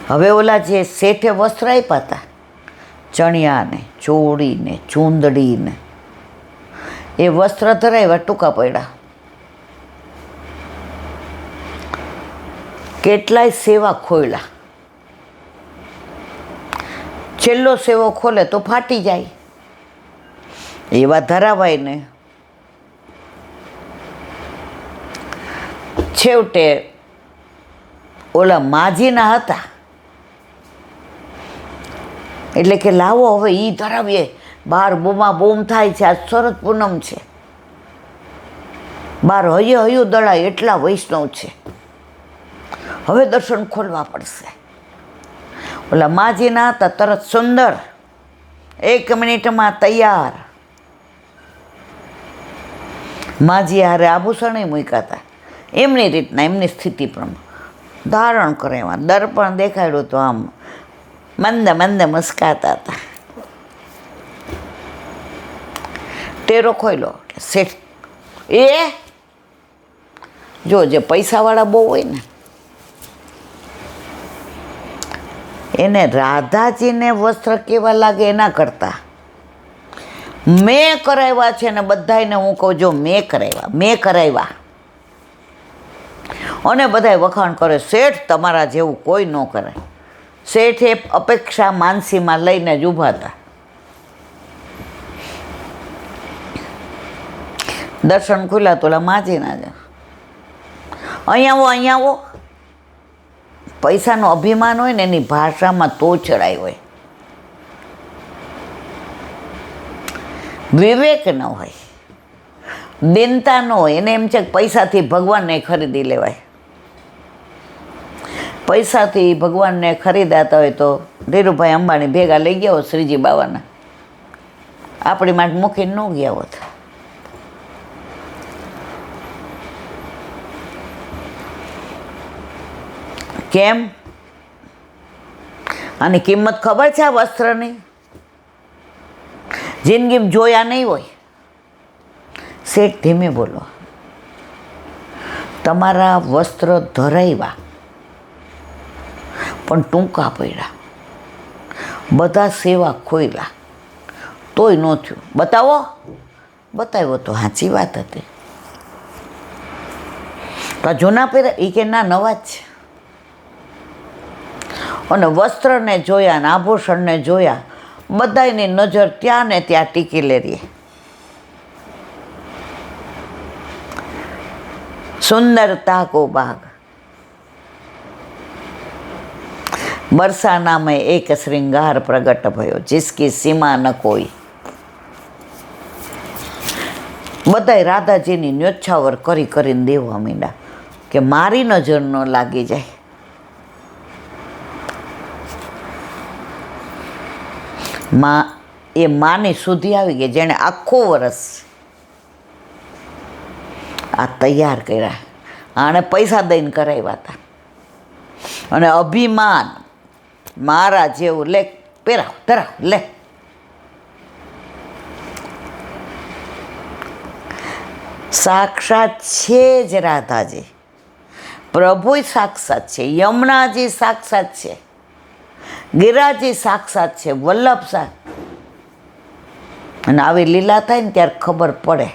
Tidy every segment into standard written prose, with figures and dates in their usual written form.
હવે ઓલા જે શેઠે વસ્ત્ર આપ્યા હતા, ચણિયાને, ચોળીને, ચૂંદડીને, એ વસ્ત્ર ધરાવ્યા, ટૂંકા પડ્યા. કેટલાય સેવા ખોલ્યા. છેલ્લો સેવો ખોલે તો ફાટી જાય, એવા ધરાવાય ને. છેવટે ઓલા માજીના હતા એટલે કે લાવો હવે એ ધરાવીએ. બહાર બોમા બોમ થાય છે, આજ શરદ પૂનમ છે, બહાર હયું દળાય એટલા વૈષ્ણવ છે, હવે દર્શન ખોલવા પડશે. ઓલા માજીના હતા તરત સુંદર, 1 મિનિટમાં તૈયાર. માજી હારે આભૂષણે મૂક્યા હતા, એમની રીતના, એમની સ્થિતિ પ્રમાણે ધારણ કરે. એમાં દર્પણ દેખાડ્યું તો આમ મંદ મંદ મુસ્કાતા હતા. ટેરો ખોલ્યો શેઠ, એ જો જે પૈસાવાળા બહુ હોય ને, એને રાધાજીને વસ્ત્ર કેવા લાગે એના કરતાં મેં કરાવ્યા છે ને બધાને હું કહું, જો મેં કરાવ્યા અને બધાય વખાણ કરે, શેઠ તમારા જેવું કોઈ ન કરે. શેઠ એ અપેક્ષા માનસીમાં લઈને જ ઊભા હતા. દર્શન ખુલ્યા તો ઓલા માજીના જ, અહીંયા આવો. પૈસાનો અભિમાન હોય ને એની ભાષામાં તોછડાઈ હોય, વિવેક ન હોય, દિનતા ન હોય. એને એમ છે કે પૈસાથી ભગવાનને ખરીદી લેવાય. પૈસાથી ભગવાનને ખરીદાતા હોય તો ધીરુભાઈ અંબાણી ભેગા લઈ ગયા હોત શ્રીજી બાવાના, આપણી માટે મૂકીને ન ગયા હોત. કેમ? આની કિંમત ખબર છે આ વસ્ત્રની? જિંદગીમાં જોયા નહીં હોય. શેઠ ધીમે બોલો, તમારા વસ્ત્ર ધરાવ્યા પણ ટૂંકા પડ્યા, બધા સેવા ખોઈલા તોય ન થયું. બતાવ્યો તો સાચી વાત હતી. તો જૂના પહેર્યા એ કે ના નવા જ છે. અને વસ્ત્રને જોયા ને આભૂષણને જોયા, બધાની નજર ત્યાં ને ત્યાં ટીકી રહી. સુંદરતા કો બાગ બરસા નામે એક શ્રૃંગાર પ્રગટ ભયો, જિસકી સીમા ન કોઈ. બધાય રાધાજીની ન્યોછાવર કરીને દેવા માંડ્યા કે મારી નજર ન લાગી જાય. એ માની સુધી આવી ગઈ જેણે આખો વરસ આ તૈયાર કર્યા. આણે પૈસા દઈને કરાવ્યા હતા. અને અભિમાન, મારા જેવું લે, પહેરાવ ધરાવ લે. સાક્ષાત છે જ રાધાજી, પ્રભુ સાક્ષાત છે, યમુનાજી સાક્ષાત છે, ગિરાજી સાક્ષાત છે, વલ્લભ સાક્ષ. અને આવી લીલા થાય ને ત્યારે ખબર પડે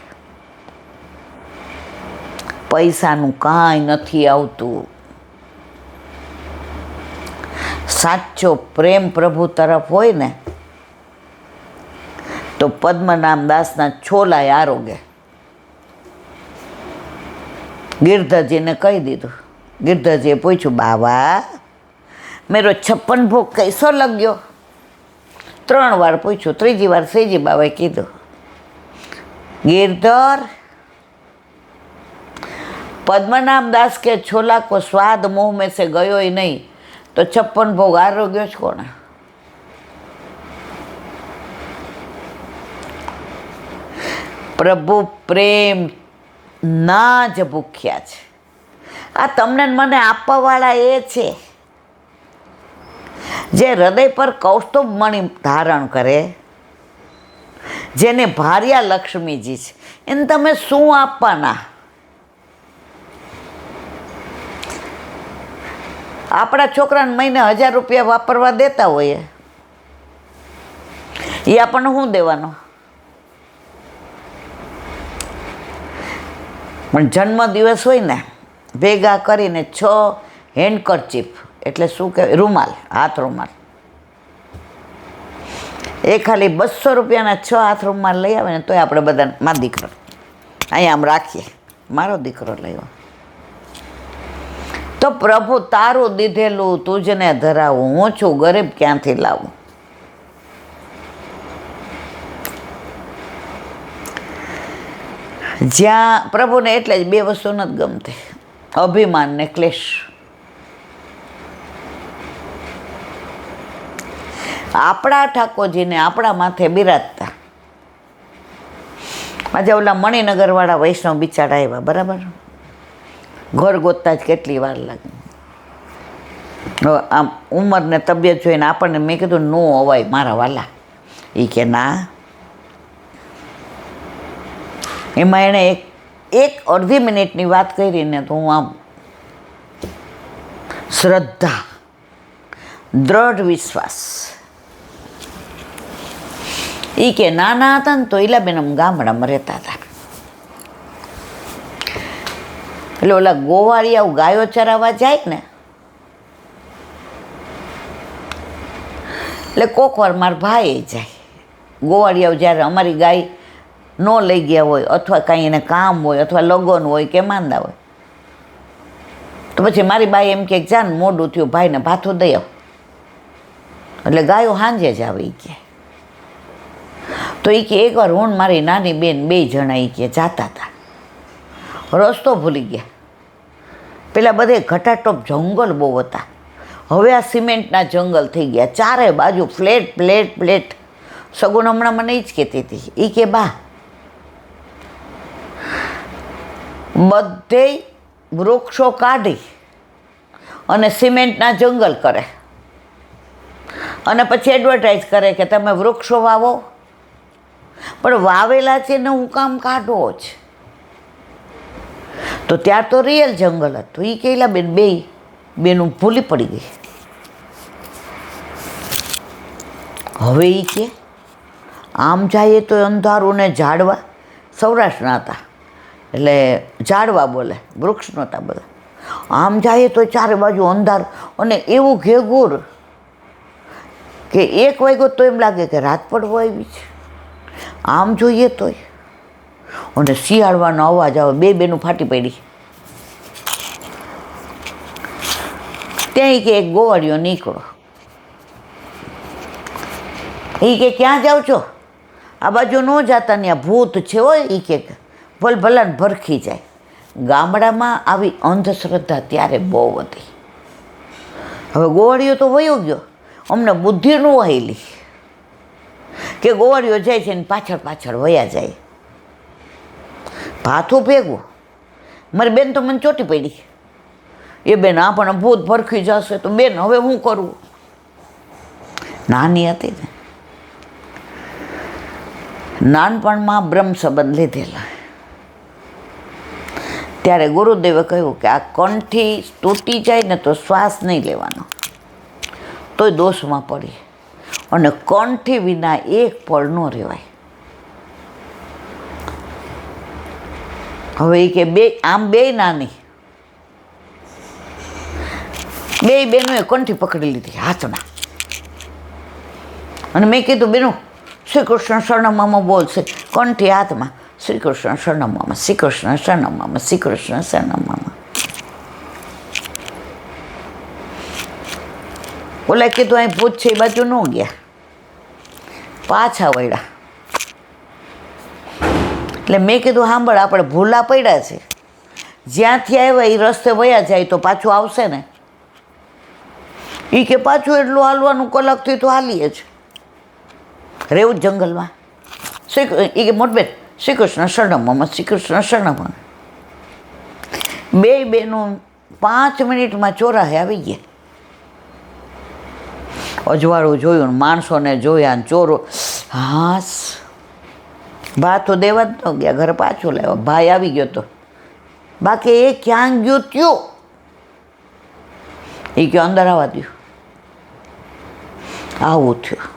પૈસાનું કાંઈ નથી આવતું. સાચો પ્રેમ પ્રભુ તરફ હોય ને તો પદ્મનામ દાસના છોલાય આરોગે. ગિરધરજીને કહી દીધું. ગિરધરજીએ પૂછ્યું, બાવા મેરો 56 ભોગ કૈસો લગ્યો? 3 વાર પૂછ્યું, ત્રીજી વાર શ્રીજી બાબાએ કીધું, गिरधर पद्मनाम दास के छोला को स्वाद मुंह में से गयो ही नहीं तो 56 भोग आरोग्य कोण? प्रभु प्रेम ना ज भूख्या छे। आ तमने मने आपवावाळा ए छे जे हृदय पर कौस्तुभ मणि धारण करे, जेने भार्या लक्ष्मीजी छे, एने तमे शुं आपवाना? આપણા છોકરાને મહિને 1000 રૂપિયા વાપરવા દેતા હોઈએ, એ આપણને શું દેવાનો? પણ જન્મદિવસ હોય ને ભેગા કરીને 6 હેન્ડકરચીફ, એટલે શું કહેવાય, રૂમાલ, હાથ રૂમાલ, એ ખાલી 200 રૂપિયાના 6 હાથ રૂમાલ લઈ આવે ને તોય આપણે બધા મારો દીકરો અહીંયા આમ રાખીએ, મારો દીકરો લઈ. તો પ્રભુ તારું દીધેલું તુજને ધરાવું, હું છું ગરીબ ક્યાંથી લાવું. જ્યાં પ્રભુને એટલે જ 2 વસ્તુ નથી ગમતી, અભિમાન ને ક્લેશ. આપણા ઠાકોરજીને આપણા માથે બિરાજતા. આજે ઓલા મણિનગરવાળા વૈષ્ણવ બિચારા આવ્યા, બરાબર, ઘર ગોતતા જ કેટલી વાર લાગે. આમ ઉંમર ને તબિયત જોઈને આપણને મેં કીધું નો અવાય મારા વાલા. એ કે ના. એમાં એણે એક અડધી મિનિટની વાત કરીને તો હું આમ શ્રદ્ધા, દ્રઢ વિશ્વાસ. એ કે નાના હતા ને તો ઈલાબેન આમ ગામડામાં રહેતા હતા. એટલે ઓલા ગોવાળિયા ગાયો ચરાવવા જાય ને, એટલે કોક વાર મારા ભાઈ જાય. ગોવાળિયાઓ જ્યારે અમારી ગાય ન લઈ ગયા હોય અથવા કાંઈ એને કામ હોય અથવા લગ્ન હોય કે માંદા હોય તો પછી મારી બાઈ એમ કે જાન મોડું થયું, ભાઈને ભાથું દઈ આવ. એટલે ગાયો સાંજે જ આવે. એ કે તો એ કે એકવાર હું મારી નાની બેન 2 જણા એ કે જાતા હતા, રસ્તો ભૂલી ગયા. પેલા બધે ઘટાટોપ જંગલ બહુ હતા, હવે આ સિમેન્ટના જંગલ થઈ ગયા, ચારે બાજુ ફ્લેટ ફ્લેટ ફ્લેટ. સગુન હમણાં મને એ જ કહેતી હતી. એ કે બા બધે વૃક્ષો કાઢી અને સિમેન્ટના જંગલ કરે અને પછી એડવર્ટાઇઝ કરે કે તમે વૃક્ષો વાવો, પણ વાવેલા છે ને હું કામ કાઢો જ. તો ત્યાર તો રિયલ જંગલ હતું. એ કહેલા બેનું ભૂલી પડી ગઈ. હવે એ કે આમ જાય તો અંધારું ને ઝાડવા, સૌરાષ્ટ્રના હતા એટલે ઝાડવા બોલે, વૃક્ષ નહોતા બધા. આમ જાય તો ચારે બાજુ અંધાર અને એવું ઘેઘૂર કે 1 વાગ્યો તો એમ લાગે કે રાત પડવો આવી છે. આમ જોઈએ તોય અને શિયાળવાનો અવાજ આવે. 2 બેનું ફાટી પડી. ત્યાં કે એક ગોવાળિયો નીકળો. એ કે ક્યાં જાઓ છો? આ બાજુ ન જતા, ત્યાં ભૂત છે હોય. એ કે ભલભલાને ભરખી જાય. ગામડામાં આવી અંધશ્રદ્ધા ત્યારે બહુ હતી. હવે ગોવાળિયો તો વયો ગયો, અમને બુદ્ધિ ન વહેલી કે ગોવાળિયો જાય છે ને પાછળ પાછળ વયા જાય. ભાથું ભેગું. મારી બેન તો મને ચોટી પડી. એ બેન આપણને ભૂત ભરખી જશે તો બેન હવે શું કરવું? નાની હતી ને, નાનપણમાં બ્રહ્મ સંબંધ લીધેલા. ત્યારે ગુરુદેવે કહ્યું કે આ કંઠી તૂટી જાય ને તો શ્વાસ નહીં લેવાનો, તોય દોષમાં પડી. અને કંઠી વિના એક પળ ન રહેવાય. હવે એ કે આમ 2 નાની, 2 બહેનોએ કંઠી પકડી લીધી હાથમાં. અને મેં કીધું બેનું શ્રી કૃષ્ણ શરણમમાં બોલશે. કંઠી હાથમાં, શ્રી કૃષ્ણ શરણમમાં, શ્રી કૃષ્ણ શરણમમાં, શ્રી કૃષ્ણ શરણમમાં. ઓલા કીધું અહીં ભૂત છે, એ બાજુ ન ગયા, પાછા વળ્યા. એટલે મેં કીધું સાંભળ, આપણે ભૂલા પડ્યા છે, જ્યાંથી આવ્યા એ રસ્તે વયા જાય તો પાછું આવશે ને. એ કે પાછું એટલું હાલવાનું કલાકથી તો હાલીએ જ રહેવું જ જંગલમાં. એ કે મોટબેન શ્રી કૃષ્ણ શરણમમાં, શ્રી કૃષ્ણ શરણમમાં. 2 બહેનો 5 મિનિટમાં ચોરાહે આવી ગયા. અજવાળું જોયું ને માણસોને જોયા ને ચોરો હાસ. ભા તો દેવા જ ન ગયા, ઘરે પાછું લાવ્યો. ભાઈ આવી ગયો તો, બાકી એ ક્યાં ગયો ત્યો. એ કે અંદર આવવા દો. આવું થયું.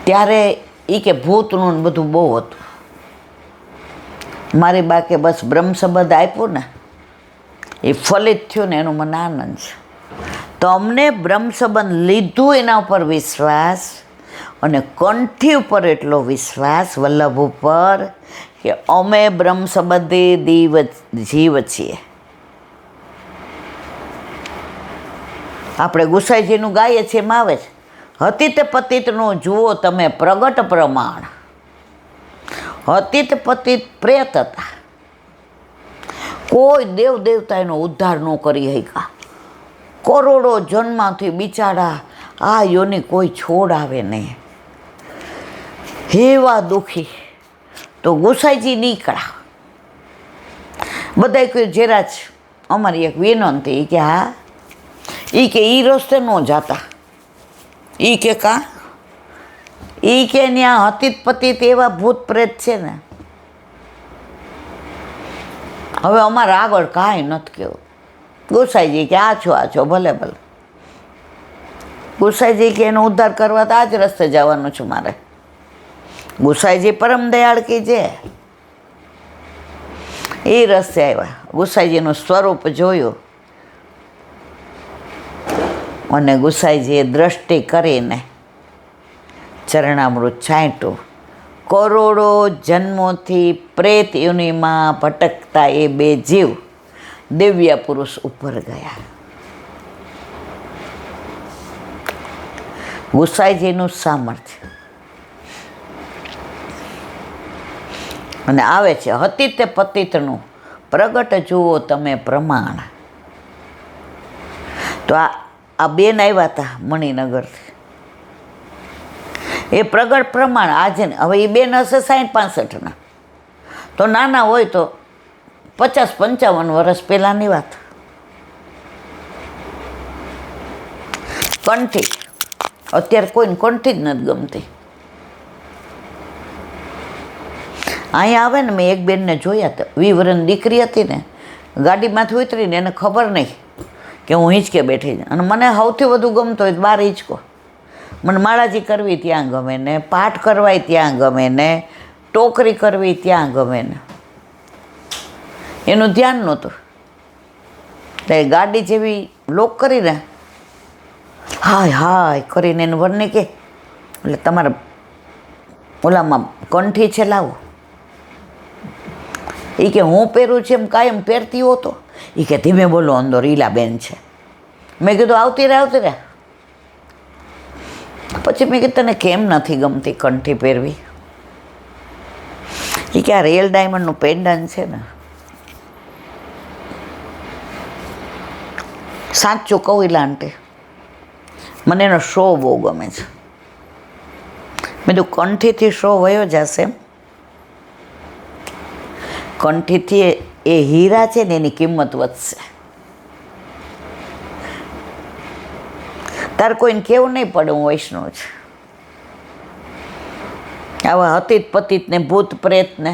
ત્યારે એ કે ભૂતનું ને બધું બહુ હતું. મારી બા કે બસ બ્રહ્મ સંબંધ આપ્યું ને એ ફલિત થયું ને એનો મને આનંદ છે. તો અમને બ્રહ્મ સંબંધ લીધું એના ઉપર વિશ્વાસ, અને કંઠી ઉપર એટલો વિશ્વાસ વલ્લભ ઉપર કે અમે બ્રહ્મ સંબંધી જીવ છીએ. આપણે ગુસાઈજીનું ગાઈએ છીએ એમાં આવે છે, હતીત પતિતનું જુઓ તમે પ્રગટ પ્રમાણ. હતીત પતિત પ્રેત હતા, કોઈ દેવ દેવતા એનો ઉદ્ધાર ન કરી શક્યા. કરોડો જન્મથી બિચારા આ યોની કોઈ છોડાવે નહીં, એવા દુઃખી. તો ગુસાઈજી નીકળ્યા. બધા કોઈ જરાજ અમારી એક વિનંતી કે હા, એ કે એ રસ્તે ન જાતા. એ કે કાં? એ કે ત્યાં હતીત પતિત એવા ભૂત પ્રેત છે ને, હવે અમારે આગળ કાંઈ નથી કેવું. ગુસાઈજી કે આ છો ભલે ભલે. ગુસાઈજી કે એનો ઉદ્ધાર કરવા તો આ જ રસ્તે જવાનું છું મારે. ગુસાઈજી પરમ દયાળ કી જે એ રસ્તે આવ્યા. ગુસાઈજીનું સ્વરૂપ જોયું અને ગુસાઈજીએ દ્રષ્ટિ કરીને ચરણામૃત છાંટ્યું. કરોડો જન્મોથી પ્રેત યોનિમાં ભટકતા એ બે જીવ દિવ્ય પુરુષ ઉપર ગયા. ગુસાઈજીનું સામર્થ્ય. અને આવે છે હતીત પતિતનું પ્રગટ જુઓ તમે પ્રમાણ. તો આ બેન આવ્યા હતા મણિનગરથી. એ પ્રગટ પ્રમાણ આજે ને, હવે એ બેન હશે 60-65 તો નાના હોય તો 50-55 વર્ષ પહેલાંની વાત. કંઠી અત્યારે કોઈને કંઠી જ નથી ગમતી. અહીંયા આવે ને, મેં એક બેનને જોયા તો 20 વર્ષની દીકરી હતી ને, ગાડીમાંથી ઉતરીને એને ખબર નહીં કે હું હિંચકે બેઠી છું. અને મને સૌથી વધુ ગમતો હોય બાર હિંચકો. મને માળાજી કરવી ત્યાં ગમે ને, પાઠ કરવાય ત્યાં ગમે ને, ટોકરી કરવી ત્યાં ગમે ને. એનું ધ્યાન નહોતું. એટલે ગાડી જેવી લોક કરીને હાય હાય કરીને એને વરને કે એટલે તમારા ઓલામાં કંઠી છે લાવો. એ કે હું પહેરું છે એમ કાયમ પહેરતી હોતો. એ કે ધીમે બોલો અંદર ઈલાબેન છે. મેં કીધું આવતી રહે. પછી મેં કીધું તને કેમ નથી ગમતી કંઠી પહેરવી? એ કે આ રિયલ ડાયમંડનું પેન્ડન્ટ છે ને, સાચું કહું એલા આંટી, મને એનો શો બહુ ગમે છે. મેં તો કંઠીથી શો વયો જશે. કંઠીથી એ હીરા છે ને એની કિંમત વધશે. તારે કોઈને કેવું નહીં પડે હું વૈષ્ણવ છું. આવા હતીત પતિતને ભૂત પ્રેતને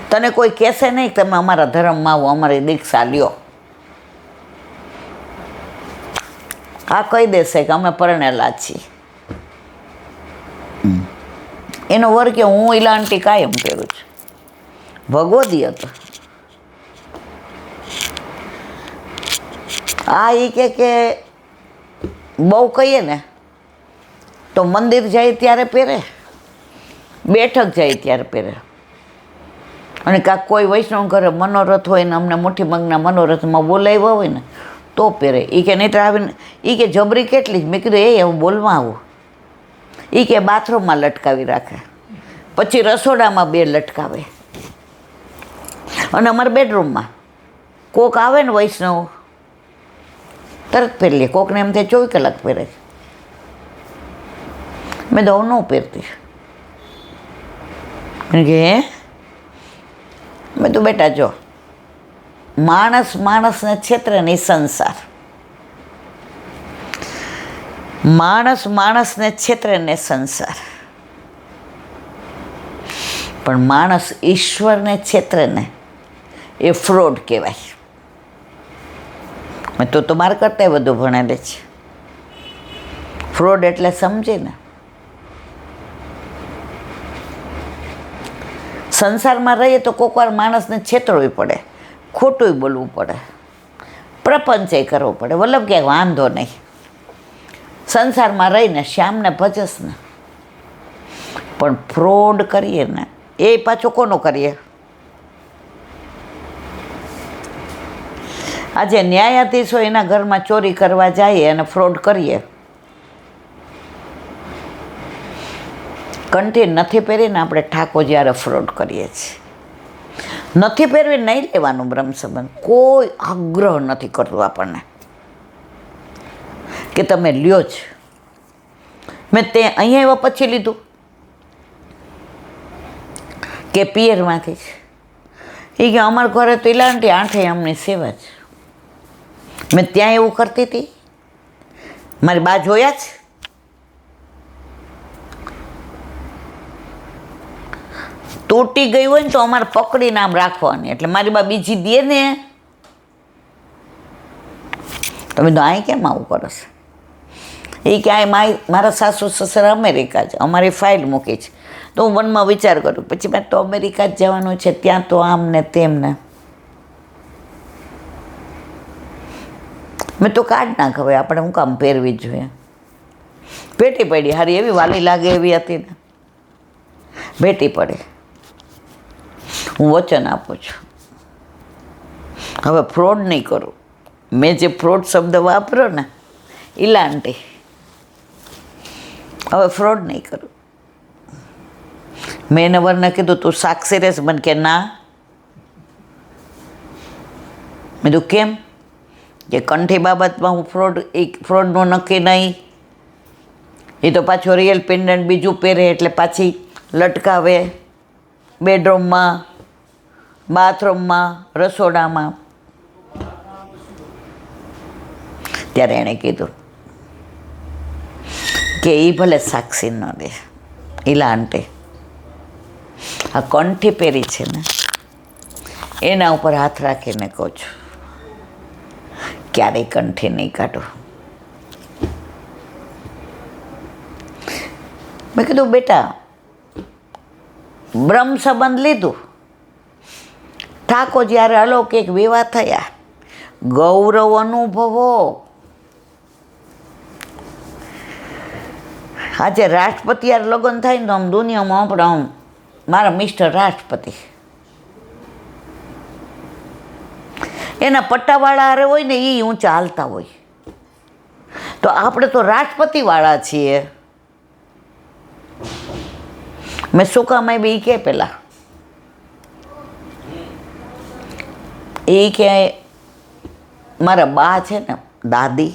તને કોઈ કહેશે નહીં તમે અમારા ધર્મમાં આવો, અમારી દીક્ષા લ્યો. આ કહી દેશે કે અમે પરણેલા છીએ. એનો વર કે હું ઈલાંટી કાયમ પહેરું છું. ભગવદી હતો. આ એ કે બહુ કહીએ ને તો મંદિર જાય ત્યારે પહેરે, બેઠક જાય ત્યારે પહેરે. અને કાંક કોઈ વૈષ્ણવ ઘરે મનોરથ હોય ને અમને મોટી મગના મનોરથમાં બોલાવ્યા હોય ને તો પહેરે. એ કે નહીં આવીને એ કે જબરી કેટલી જ. મેં કીધું હું બોલવા આવું. એ કે બાથરૂમમાં લટકાવી રાખે, પછી રસોડામાં 2 લટકાવે, અને અમારા બેડરૂમમાં કોક આવે ને વૈષ્ણવ તરત પહેરી લે. કોકને એમ થાય 24 કલાક પહેરે છે. મેં તો ન પહેરતી. કે મેં તો બેટા જો માણસને છેતરે નહીં સંસાર. માણસને છેતરે ને સંસાર. પણ માણસ ઈશ્વરને છેતરે ને એ ફ્રોડ કહેવાય. તો મારા કરતાં વધુ ભણેલી છે. ફ્રોડ એટલે સમજે ને. સંસારમાં રહીએ તો કોઈક વાર માણસને છેતરવું પડે, ખોટું બોલવું પડે, પ્રપંચય કરવો પડે. વલ્લભ ક્યાંય વાંધો નહીં, સંસારમાં રહીને શ્યામને ભજસ ને. પણ ફ્રોડ કરીએ ને એ પાછો કોનો કરીએ? આજે ન્યાયાધીશો એના ઘરમાં ચોરી કરવા જાય અને ફ્રોડ કરીએ. કંઠી નથી પહેરીને આપણે ઠાકોર જ્યારે ફ્રોડ કરીએ છીએ. નથી પહેરવી નહીં લેવાનું બ્રહ્મ સંબંધ. કોઈ આગ્રહ નથી કરતું આપણને કે તમે લ્યો જ. મેં તે અહીંયા એવા પછી લીધું કે પિયરમાંથી જ. એ કે અમારા ઘરે તો ઇલાંટી આઠે અમની સેવા જ. મેં ત્યાં એવું કરતી હતી. મારી બા જોયા જ. તૂટી ગઈ હોય ને તો અમારે પકડીને આમ રાખવાની, એટલે મારી બા બીજી દે ને. તમે તો અહીં કેમ આવું કરો છો? એ કે આ મારા સાસુ સસરા અમેરિકા છે, અમારી ફાઇલ મૂકી છે. તો હું મનમાં વિચાર કરું, પછી મેં તો અમેરિકા જ જવાનું છે, ત્યાં તો આમ ને તેમ ને. મેં તો કાઢ નાખ, હવે આપણે હું કામ પહેરવી જ જોઈએ. ભેટી પડી હારી, એવી વાલી લાગે એવી હતી ને, ભેટી પડે. હું વચન આપું છું, હવે ફ્રોડ નહીં કરું. મેં જે ફ્રોડ શબ્દ વાપર્યો ને, ઇલાંટી, હવે ફ્રોડ નહીં કરું. મેં એને વરને કીધું તું સાક્ષી રહેશ? મને કે ના. મેં કીધું કેમ? કે કંઠી બાબતમાં હું ફ્રોડનું નક્કી નહીં. એ તો પાછો રિયલ પેન્ડન્ટ બીજું પહેરે એટલે પાછી લટકાવે બેડરૂમમાં, બાથરૂમમાં, રસોડામાં. ત્યારે એણે કીધું કે એ ભલે સાક્ષી ન દે, ઇલાંટે આ કંઠી પહેરી છે ને એના ઉપર હાથ રાખીને કહું છું, ક્યારેય કંઠી નહીં કાઢો. મેં કીધું બેટા, બ્રહ્મ સંબંધ લીધું, ઠાકોર જ્યારે અલૌકિક વિવાહ થયા, ગૌરવ અનુભવો. આજે રાષ્ટ્રપતિ યાર લગ્ન થાય ને તો આમ દુનિયામાં આપણે આમ મારા મિસ્ટર રાષ્ટ્રપતિ, એના પટ્ટાવાળા હારે હોય ને એ ઊંચા હાલતા હોય. તો આપણે તો રાષ્ટ્રપતિવાળા છીએ. મેં શું કામ આવી કે પેલા એ કે મારા બા છે ને દાદી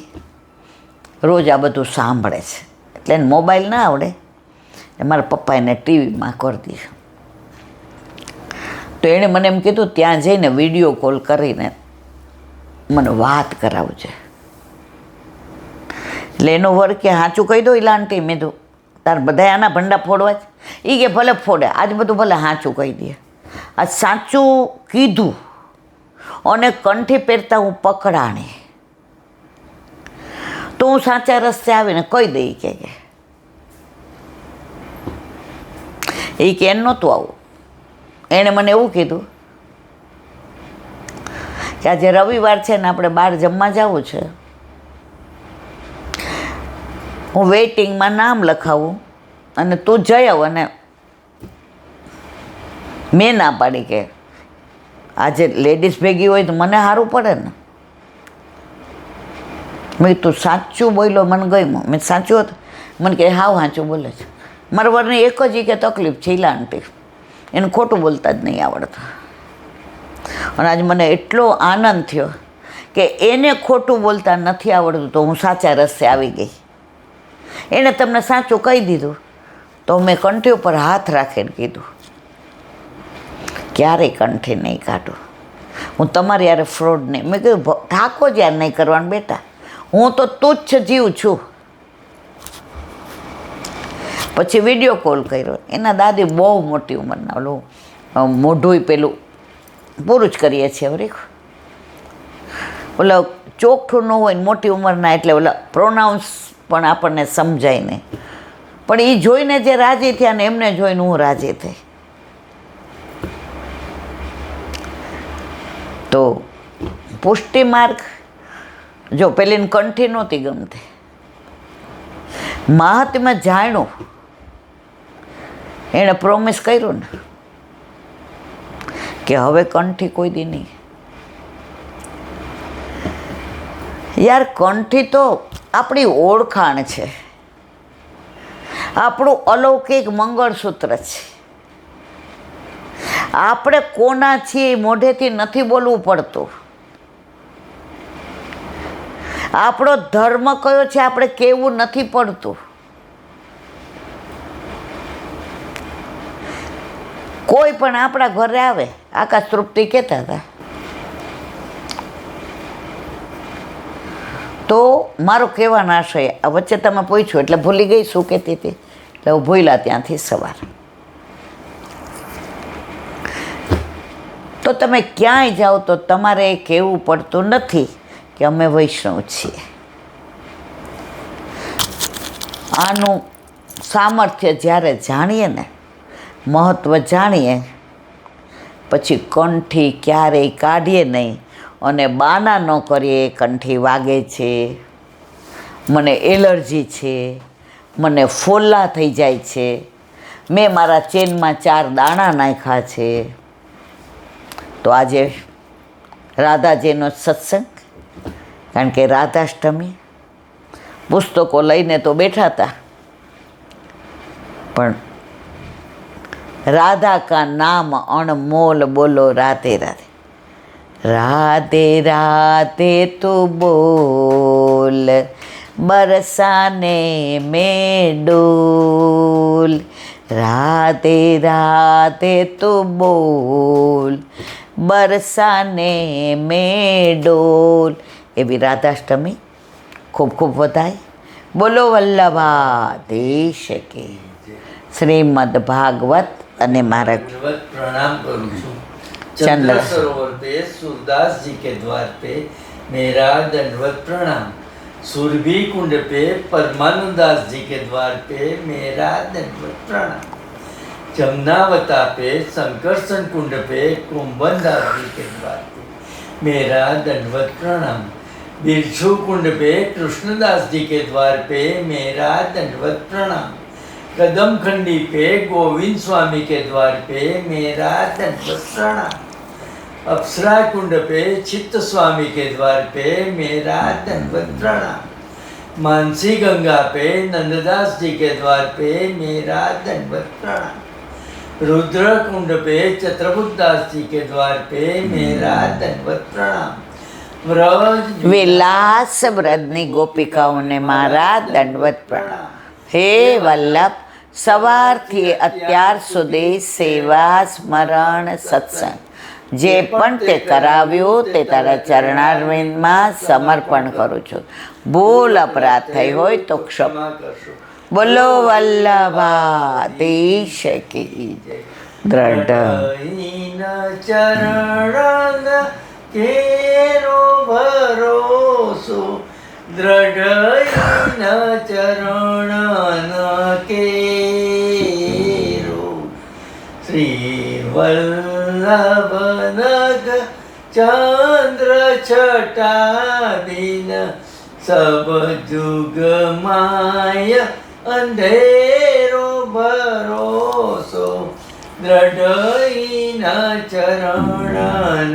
રોજ આ બધું સાંભળે છે, એટલે એને મોબાઈલ ના આવડે, મારા પપ્પા એને ટીવીમાં કરી દીધું. તો એણે મને એમ કીધું ત્યાં જઈને વિડીયો કોલ કરીને મને વાત કરાવજે. એટલે એનો વર કે સાચું કહી દો ઇલાંટી. મેં તો તાર બધા આના ભંડા ફોડવા જ. એ કે ભલે ફોડે, આજ બધું ભલે સાચું કહી દે. આ સાચું કીધું અને કંઠી પહેરતા હું પકડાણી તો હું સાચા રસ્તે આવીને કહી દઈ કે એ કે એમ નહોતું આવું. એણે મને એવું કીધું કે આજે રવિવાર છે ને આપણે બહાર જમવા જવું છે, હું વેઇટિંગમાં નામ લખાવું અને તું જઈ આવ. અને મેં ના પાડી કે આજે લેડીઝ ભેગી હોય તો મને સારું પડે ને. મેં તું સાચું બોલ્યો, મને ગમ્યું. મેં સાચું હતું? મને કે હાવ સાચું બોલે છે. મારા વરને એક જ કે તકલીફ છે ઇલાંટી, એને ખોટું બોલતા જ નહીં આવડતું. અને આજે મને એટલો આનંદ થયો કે એને ખોટું બોલતા નથી આવડતું તો હું સાચા રસ્તે આવી ગઈ. એણે તમને સાચું કહી દીધું તો મેં કંઠી ઉપર હાથ રાખીને કીધું ક્યારેય કંઠી નહીં કાઢું, હું તમારી યારે ફ્રોડ નહીં. મેં કીધું ઠાકોર યાર નહીં કરવાનું બેટા, હું તો તુચ્છ જીવ છું, પછી વિડીયો કોલ કર્યો. એના દાદી બહુ મોટી ઉંમરના, ઓલું મોઢું પેલું પૂરું જ કરીએ છીએ વળી, ઓલા ચોખ્ઠું ન હોય ને મોટી ઉંમરના, એટલે ઓલા પ્રોનાઉન્સ પણ આપણને સમજાય નહીં. પણ એ જોઈને જે રાજી થયા ને એમને જોઈને હું રાજી થઈ. તો પુષ્ટિ માર્ગ, જો પેલીને કંઠી નહોતી ગમતી, મહાત્મા જાણ્યું, એણે પ્રોમિસ કર્યું ને કે હવે કંઠી કોઈ દી નહીં. યાર કંઠી તો આપણી ઓળખાણ છે, આપણું અલૌકિક મંગળસૂત્ર છે. આપણે કોના છીએ મોઢેથી નથી બોલવું પડતું. આપણો ધર્મ કયો છે આપણે કહેવું નથી પડતું. કોઈ પણ આપણા ઘરે આવે, આકાશ તૃપ્તિ કહેતા હતા, તો મારો કહેવાનો આશય, આ વચ્ચે તમે પૂછ્યું એટલે ભૂલી ગઈ શું કહેતી હતી, એટલે હું ભૂલ્યા ત્યાંથી સવાર. તો તમે ક્યાંય જાઓ તો તમારે કહેવું પડતું નથી કે અમે વૈષ્ણવ છીએ. આનું સામર્થ્ય જ્યારે જાણીએ ને, મહત્ત્વ જાણીએ, પછી કંઠી ક્યારેય કાઢીએ નહીં અને બાના ન કરીએ. કંઠી વાગે છે, મને એલર્જી છે, મને ફોલ્લા થઈ જાય છે, મેં મારા ચેનમાં 4 દાણા નાખ્યા છે. તો આજે રાધાજીનો સત્સંગ, કારણ કે રાધાષ્ટમી, પુસ્તકો લઈને તો બેઠા હતા, પણ રાધા કા નામ અણમોલ બોલો રાધે રાધે. રાધે રાધે તું બોલ, બરસાને में डोल. राधे राधे તું બોલ, બરસાને में डोल. એવી રાધાષ્ટમી ખૂબ ખૂબ વધાય. બોલો વલ્લભાધીશ કી. શ્રીમદ ભાગવત અને મારા प्रणाम करूं छू. चंद्र सरोवर पे सूरदास जी के द्वार पे मेरा दंडवत प्रणाम. सुरभि कुंड पे परमानंदास जी के द्वार पे मेरा दंडवत प्रणाम. जमुनावता पे संकर्षण कुंड पे कुंभनदास जी के द्वार पे मेरा दंडवत प्रणाम. बिरछू कुंड पे कृष्णदास जी के द्वार पे मेरा दंडवत प्रणाम. कदम खंडी पे गोविंद स्वामी के द्वार पे मेरा दंडवत प्रणाम. अप्सरा कुंड पे चित्त स्वामी के द्वार पे मेरा दंडवत प्रणाम. मानसी गंगा पे नंददास जी के द्वार पे मेरा दंडवत प्रणाम. रुद्र कुंड पे चत्रबुद्धदास जी के द्वार पे मेरा दंडवत प्रणाम. व्रज વિલાસ વ્રજની ગોપિકાઓને મારા દંડવત પ્રણામ. હે વલ્લભ, સવારથી અત્યાર સુધી સેવા, સ્મરણ, સત્સંગ જે પણ તે કરાવ્યું તે તારા ચરણારવિંદમાં સમર્પણ કરું છું. ભૂલ અપરાધ થઈ હોય તો ક્ષમા. બોલો વલ્લભાધીશ કી. દ્રઢ ચરણ કેરો ભરોસો, દ્રઢ ચરણ કેરો. શ્રી વલ્લભનગ ચંદ્ર છટાદીન, સબ જુગ માય અંધેરો ભરોસો, દ્રઢ ચરણ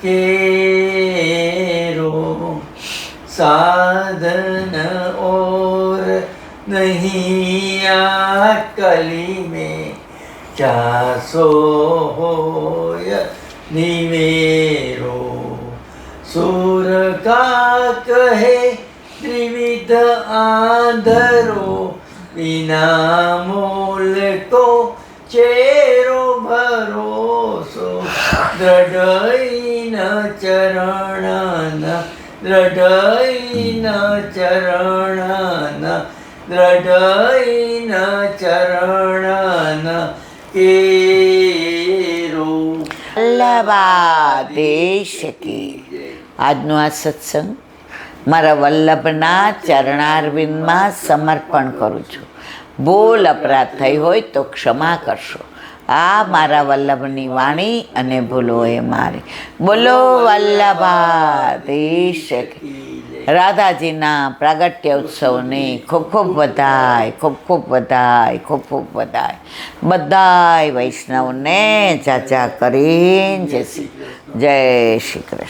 केरो. साधन और नहीं कली में, चासो होय निवेरो. सुर का कहे त्रिविध आंधरो, बिना मूल को चेरो भरोसो. દ્રઢ ચરણ, દ્રઢ ચરણ દ્રઢઈન ચરણન કેરો. વલ્લભાદેશ કી. આજનો આ સત્સંગ મારા વલ્લભના ચરણારવિંદમાં સમર્પણ કરું છું. ભૂલ અપરાધ થઈ હોય તો ક્ષમા કરશો. આ મારા વલ્લભની વાણી અને ભૂલો એ મારી. બોલો વલ્લભાદેશ કી. રાધાજીના પ્રાગટ્ય ઉત્સવની ખૂબ ખૂબ વધાય, ખૂબ ખૂબ વધાય, ખૂબ ખૂબ વધાય. બધાય વૈષ્ણવને ચાચા કરીને જય શ્રી કૃષ્ણ.